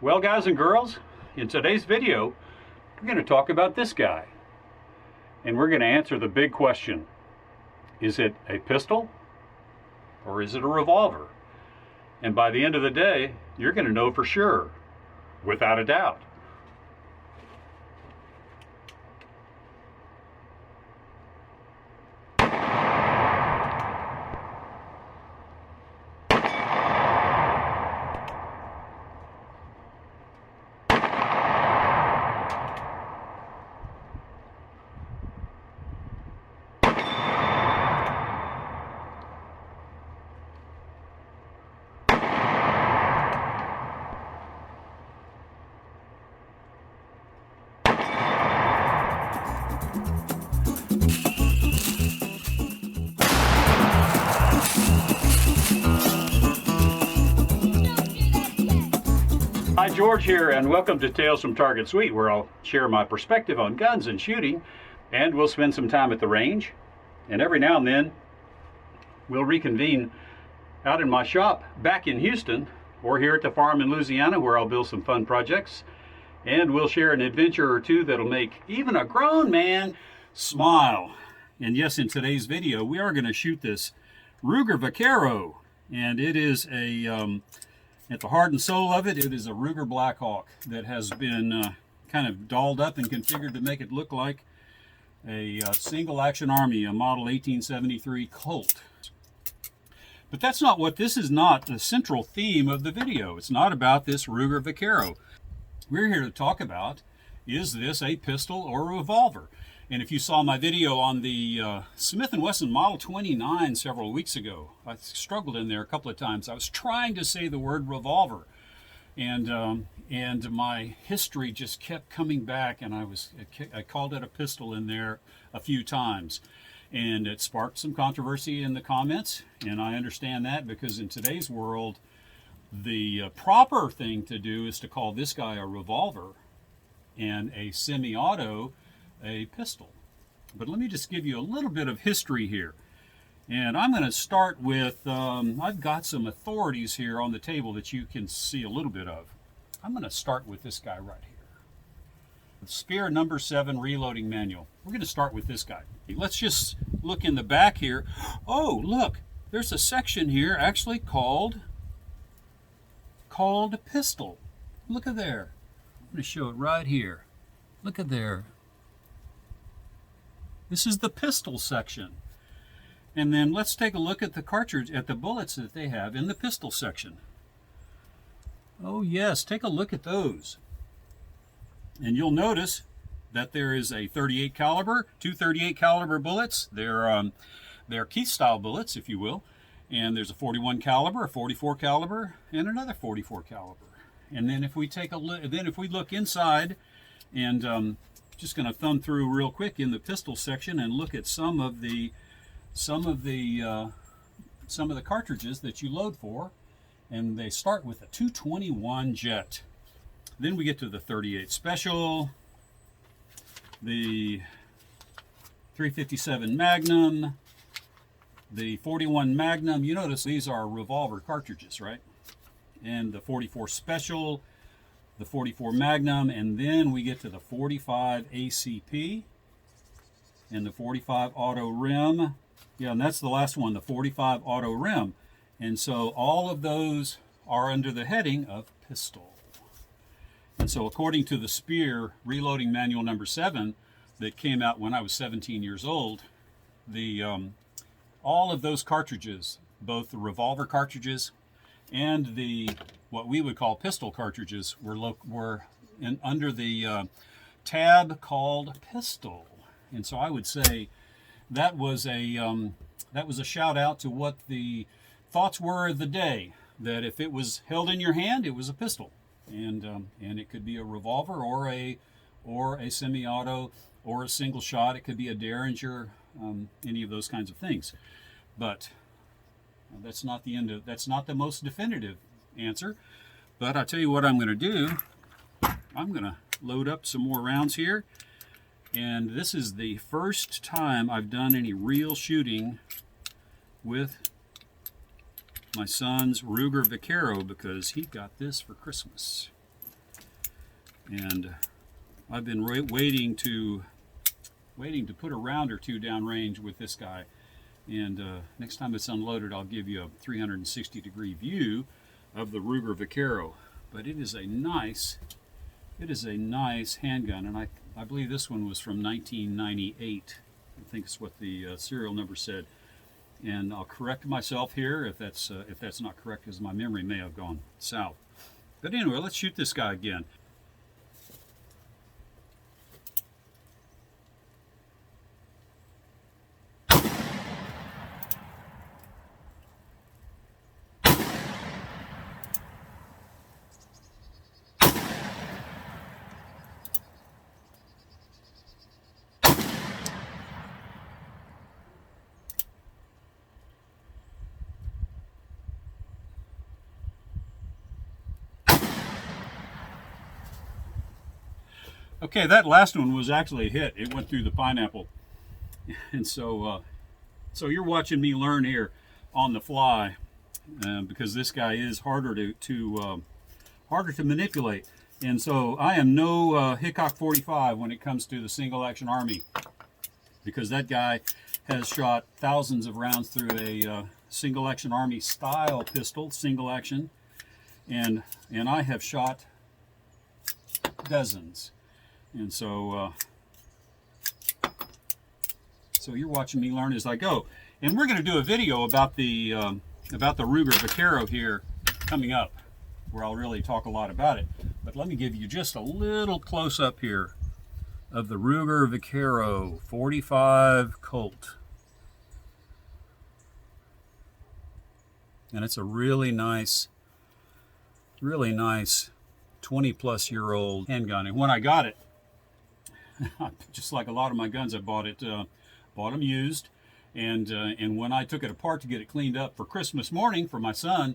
Well, guys and girls, in today's video, we're going to talk about this guy. And we're going to answer the big question. Is it a pistol or is it a revolver? And by the end of the day, you're going to know for sure, without a doubt. Hi, George here, and welcome to Tales from Target Suite, where I'll share my perspective on guns and shooting, and we'll spend some time at the range. And every now and then, we'll reconvene out in my shop back in Houston, or here at the farm in Louisiana, where I'll build some fun projects. And we'll share an adventure or two that'll make even a grown man smile. And yes, in today's video, we are going to shoot this Ruger Vaquero, and it is at the heart and soul of it, it is a Ruger Blackhawk that has been kind of dolled up and configured to make it look like a single action army, a model 1873 Colt. But that's not what, this is not the central theme of the video. It's not about this Ruger Vaquero. We're here to talk about, is this a pistol or a revolver? And if you saw my video on the Smith & Wesson Model 29 several weeks ago, I struggled in there a couple of times. I was trying to say the word revolver, and my history just kept coming back, and I called it a pistol in there a few times. And it sparked some controversy in the comments, and I understand that, because in today's world, the proper thing to do is to call this guy a revolver and a semi-auto a pistol. But let me just give you a little bit of history here. And I'm going to start with, I've got some authorities here on the table that you can see a little bit of. I'm going to start with this guy right here. The Speer number 7 reloading manual. We're going to start with this guy. Let's just look in the back here. Oh, look, there's a section here actually called pistol. Look at there. I'm going to show it right here. Look at there. This is the pistol section. And then let's take a look at the cartridge, at the bullets that they have in the pistol section. Oh yes, take a look at those. And you'll notice that there is a 38 caliber, two 38 caliber bullets. They're Keith style bullets, if you will. And there's a 41 caliber, a 44 caliber, and another 44 caliber. And then if we take a look, if we look inside, and just going to thumb through real quick in the pistol section and look at some of the cartridges that you load for, and they start with a 221 Jet. Then we get to the 38 Special, the 357 Magnum, the 41 Magnum. You notice these are revolver cartridges, right? And the 44 Special, the 44 Magnum, and then we get to the 45 ACP and the 45 Auto Rim. Yeah, and that's the last one, the 45 Auto Rim. And so all of those are under the heading of pistol. And so according to the Speer reloading manual number 7 that came out when I was 17 years old, the all of those cartridges, both the revolver cartridges and the what we would call pistol cartridges, were under the tab called pistol. And so I would say that was a shout out to what the thoughts were of the day, that if it was held in your hand, it was a pistol, and it could be a revolver or a semi-auto or a single shot. It could be a Derringer, any of those kinds of things. But that's not the end of, that's not the most definitive answer. But I'll tell you what I'm going to do. I'm going to load up some more rounds here. And this is the first time I've done any real shooting with my son's Ruger Vaquero, because he got this for Christmas. And I've been waiting to put a round or two downrange with this guy. And next time it's unloaded, I'll give you a 360-degree view of the Ruger Vaquero. But it is a nice handgun, and I believe this one was from 1998. I think it's what the serial number said. And I'll correct myself here if that's not correct, because my memory may have gone south. But anyway, let's shoot this guy again. Okay, that last one was actually a hit. It went through the pineapple. And so you're watching me learn here on the fly, because this guy is harder to manipulate. And so I am no Hickok 45 when it comes to the single action army, because that guy has shot thousands of rounds through a single action army style pistol, single action, and I have shot dozens. And so you're watching me learn as I go. And we're going to do a video about the Ruger Vaquero here coming up, where I'll really talk a lot about it. But let me give you just a little close-up here of the Ruger Vaquero 45 Colt. And it's a really nice 20-plus year old handgun. And when I got it, just like a lot of my guns, I bought them used, and when I took it apart to get it cleaned up for Christmas morning for my son,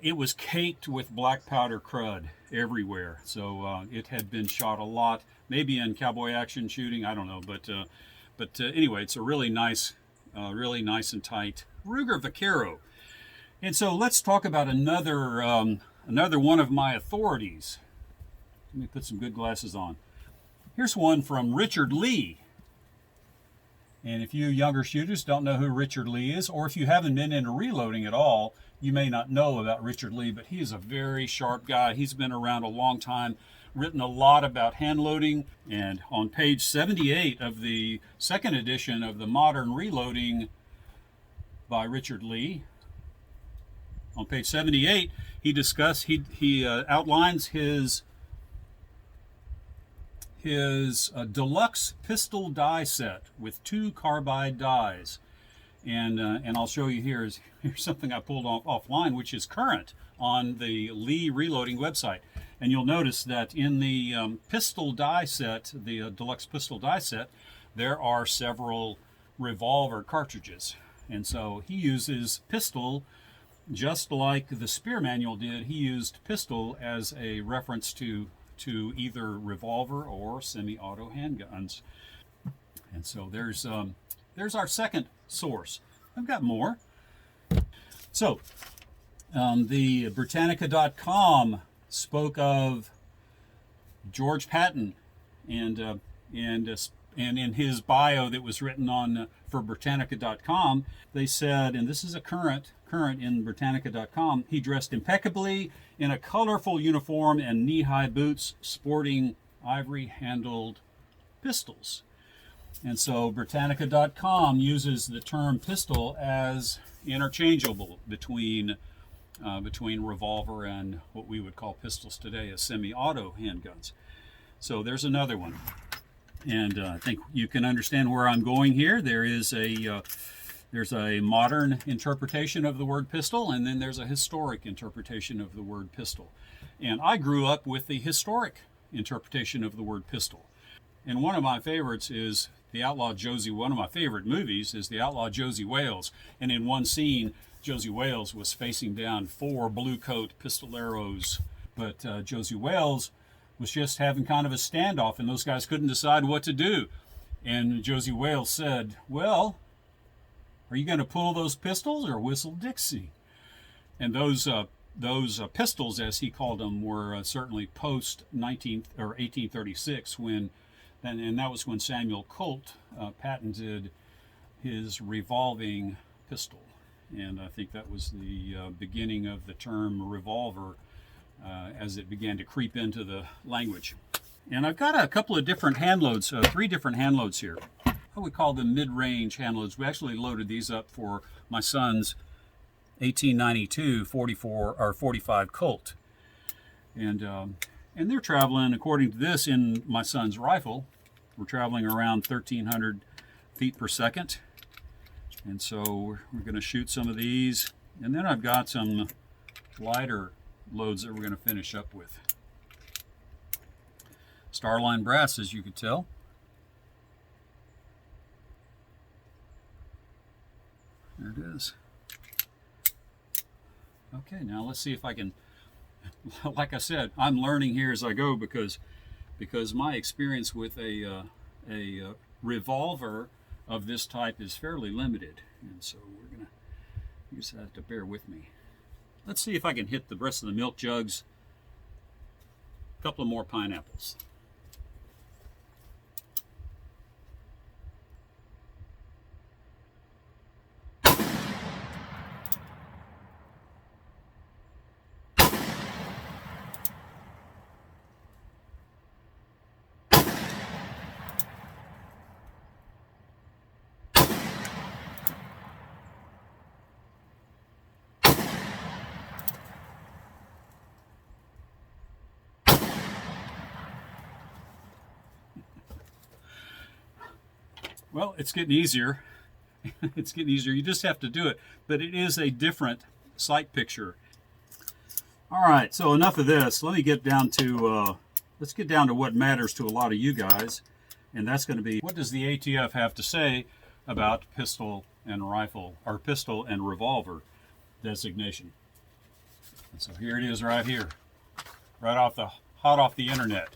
it was caked with black powder crud everywhere. So it had been shot a lot, maybe in cowboy action shooting, I don't know, but anyway, it's a really nice and tight Ruger Vaquero. And so let's talk about another one of my authorities. Let me put some good glasses on. Here's one from Richard Lee. And if you younger shooters don't know who Richard Lee is, or if you haven't been into reloading at all, you may not know about Richard Lee, but he is a very sharp guy. He's been around a long time, written a lot about hand loading, and on page 78 of the second edition of the Modern Reloading by Richard Lee, on page 78, he outlines his deluxe pistol die set with 2 carbide dies, and I'll show you here's something I pulled offline, which is current on the Lee Reloading website. And you'll notice that in the pistol die set, the deluxe pistol die set, there are several revolver cartridges, and so he uses pistol just like the Spear Manual did. He used pistol as a reference to either revolver or semi-auto handguns. And so there's our second source. I've got more. So the Britannica.com spoke of George Patton, and in his bio that was written on for Britannica.com, they said, and this is a current in Britannica.com, he dressed impeccably in a colorful uniform and knee-high boots, sporting ivory-handled pistols. And so Britannica.com uses the term pistol as interchangeable between revolver and what we would call pistols today as semi-auto handguns. So there's another one. And I think you can understand where I'm going here. There's a modern interpretation of the word pistol, and then there's a historic interpretation of the word pistol. And I grew up with the historic interpretation of the word pistol. And one of my favorites is one of my favorite movies is The Outlaw Josie Wales. And in one scene, Josie Wales was facing down 4 blue coat pistoleros, but Josie Wales was just having kind of a standoff, and those guys couldn't decide what to do. And Josie Wales said, "Well, are you going to pull those pistols or whistle Dixie?" And those those pistols, as he called them, were certainly post 1836 when, and that was when Samuel Colt patented his revolving pistol. And I think that was the beginning of the term revolver as it began to creep into the language. And I've got a couple of different hand loads, 3 different hand loads here. I would call them mid-range hand loads. We actually loaded these up for my son's 1892 44 or 45 Colt. And they're traveling, according to this, in my son's rifle, we're traveling around 1,300 feet per second. And so we're going to shoot some of these. And then I've got some lighter loads that we're going to finish up with. Starline brass, as you could tell. There it is. Okay, now let's see if I can, like I said, I'm learning here as I go because my experience with a revolver of this type is fairly limited, and so you just have to bear with me. Let's see if I can hit the rest of the milk jugs. A couple of more pineapples. Well, it's getting easier. It's getting easier. You just have to do it. But it is a different sight picture. All right, so enough of this. Let me get down to, let's get down to what matters to a lot of you guys. And that's going to be, what does the ATF have to say about pistol and rifle, or pistol and revolver designation? And so here it is right here. Right off the, hot off the internet.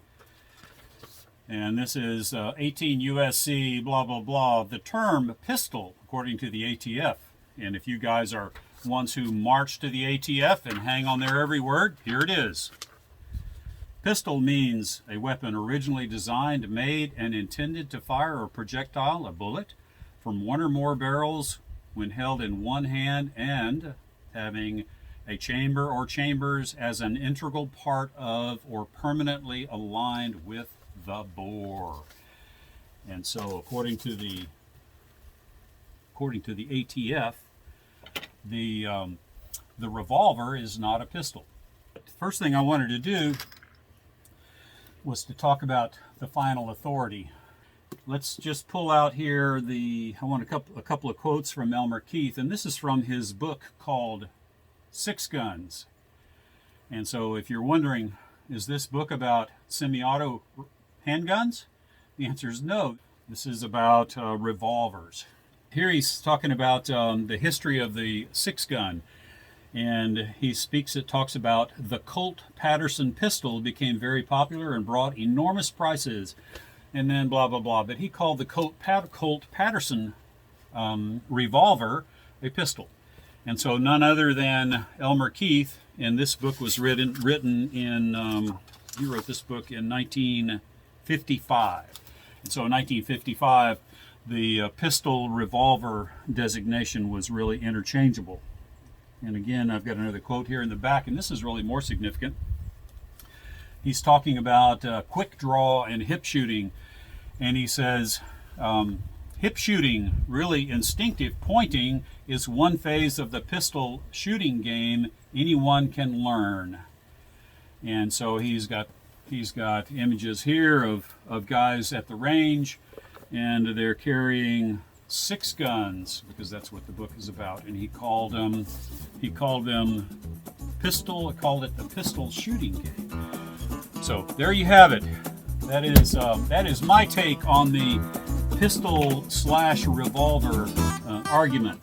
And this is 18 USC blah, blah, blah. The term pistol, according to the ATF. And if you guys are ones who march to the ATF and hang on their every word, here it is. Pistol means a weapon originally designed, made, and intended to fire a projectile, a bullet, from one or more barrels when held in one hand and having a chamber or chambers as an integral part of or permanently aligned with the bore. And so according to the ATF, the revolver is not a pistol. The first thing I wanted to do was to talk about the final authority. Let's just pull out here I want a couple of quotes from Elmer Keith, and this is from his book called Six Guns. And so if you're wondering, is this book about semi-auto handguns? The answer is no. This is about revolvers. Here he's talking about the history of the six gun, and he talks about the Colt Patterson pistol became very popular and brought enormous prices, and then blah blah blah. But he called the Colt Patterson revolver a pistol, and so none other than Elmer Keith. And this book was written in he wrote this book in 1955. And so in 1955, the pistol revolver designation was really interchangeable. And again, I've got another quote here in the back, and this is really more significant. He's talking about quick draw and hip shooting, and he says, hip shooting, really instinctive pointing, is one phase of the pistol shooting game anyone can learn. And so he's got images here of guys at the range, and they're carrying six guns, because that's what the book is about. And he called them pistol. Called it the pistol shooting game. So there you have it. That is my take on the pistol/revolver argument.